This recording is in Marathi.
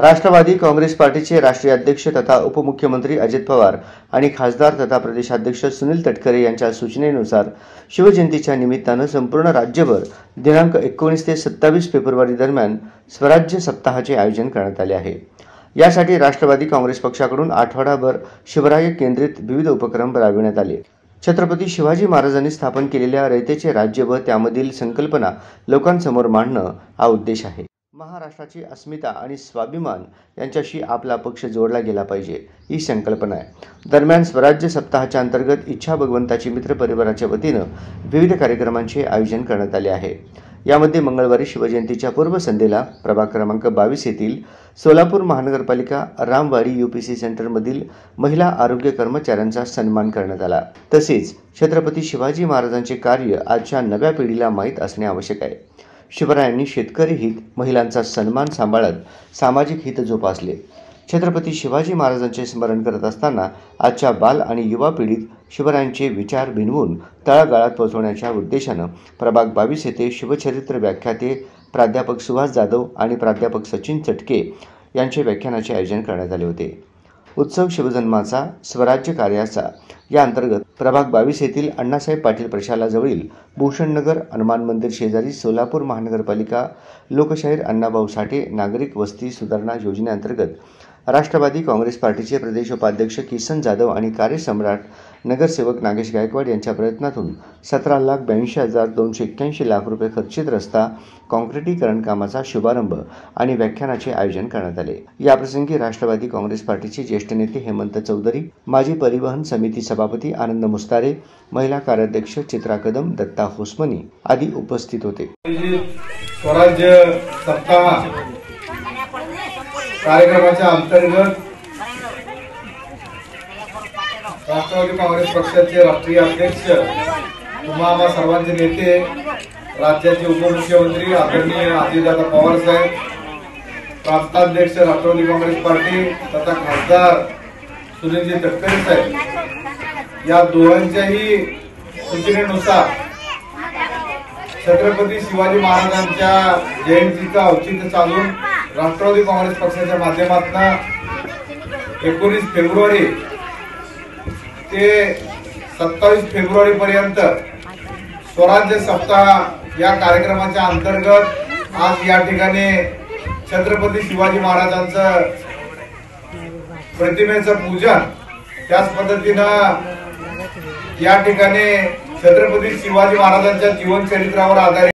राष्ट्रवादी काँग्रेस पार्टीचे राष्ट्रीय अध्यक्ष तथा उपमुख्यमंत्री अजित पवार आणि खासदार तथा प्रदेशाध्यक्ष सुनील तटकरे यांच्या सूचनेनुसार शिवजयंतीच्या निमित्तानं संपूर्ण राज्यभर दिनांक 19 ते 27 फेब्रुवारी दरम्यान स्वराज्य सप्ताहाचे आयोजन करण्यात आले आहे। यासाठी राष्ट्रवादी काँग्रेस पक्षाकडून आठवडाभर शिवराय केंद्रित विविध उपक्रम राबविण्यात आले। छत्रपती शिवाजी महाराजांनी स्थापन केलेल्या रयतेचे राज्य व त्यामधील संकल्पना लोकांसमोर मांडणं हा उद्देश आहे। महाराष्ट्राची अस्मिता आणि स्वाभिमान यांच्याशी आपला पक्ष जोडला गेला पाहिजे ही संकल्पना आहे। दरम्यान स्वराज्य सप्ताहाच्या अंतर्गत इच्छा भगवंताची मित्र परिवाराच्या वतीनं विविध कार्यक्रमांचे आयोजन करण्यात आले आहे। यामध्ये मंगळवारी शिवजयंतीच्या पूर्वसंध्येला प्रभाग क्रमांक 22 येथील सोलापूर महानगरपालिका रामवाडी यूपीसी सेंटरमधील महिला आरोग्य कर्मचाऱ्यांचा सन्मान करण्यात आला। तसेच छत्रपती शिवाजी महाराजांचे कार्य आजच्या नव्या पिढीला माहीत असणे आवश्यक आहे। शिवरायांनी शेतकरी हित, महिलांचा सन्मान सांभाळत सामाजिक हित जोपासले। छत्रपती शिवाजी महाराजांचे स्मरण करत असताना आजच्या बाल आणि युवा पिढीत शिवरायांचे विचार भिनवून तळागाळात पोहोचवण्याच्या उद्देशानं प्रभाग 22 येथे शिवचरित्र व्याख्याते प्राध्यापक सुभाष जाधव आणि प्राध्यापक सचिन चटके यांचे व्याख्यानाचे आयोजन करण्यात आले होते। उत्सव शिवजन्माचा स्वराज्य कार्याचा या अंतर्गत प्रभाग 22 येथील अण्णासाहेब पाटील प्रशालाजवळील भूषणनगर हनुमान मंदिर शेजारी सोलापूर महानगरपालिका लोकशाहीर अण्णाभाऊ साठे नागरिक वस्ती सुधारणा योजनेअंतर्गत राष्ट्रवादी काँग्रेस पार्टीचे प्रदेश उपाध्यक्ष किसन जाधव आणि कार्यसम्राट नगरसेवक नागेश गायकवाड यांच्या प्रयत्नातून 17,82,281 लाख रुपये खर्चित रस्ता काँक्रिटीकरण कामाचा शुभारंभ आणि व्याख्यानाचे आयोजन करण्यात आले। याप्रसंगी राष्ट्रवादी काँग्रेस पार्टीचे ज्येष्ठ नेते हेमंत चौधरी, माजी परिवहन समिती सभापती आनंद मुस्तारे, महिला कार्याध्यक्ष चित्रा कदम, दत्ता होसमनी आदी उपस्थित होते। स्वराज्य सप्ताह कार्यक्रमाच्या अंतर्गत राष्ट्रवादी काँग्रेस पक्षाचे राष्ट्रीय अध्यक्ष आम्हा सर्वांचे नेते, राज्याचे उपमुख्यमंत्री आदरणीय अजितदादा पवार साहेब, प्रांताध्यक्ष राष्ट्रवादी काँग्रेस पार्टी तथा खासदार सुनील तटकरे साहेब या दोघांच्याही सूचनेनुसार छत्रपती शिवाजी महाराजांच्या जयंतीचं औचित्य साधून राष्ट्रवादी काँग्रेस पक्षाच्या माध्यमातून 19 फेब्रुवारी ते 27 फेब्रुवारी पर्यंत स्वराज्य सप्ताह या कार्यक्रमाच्या अंतर्गत आज या ठिकाणी छत्रपती शिवाजी महाराजांचं प्रतिमेचं पूजन, त्याच पद्धतीनं या ठिकाणी छत्रपती शिवाजी महाराजांच्या जीवन चरित्रावर आधारित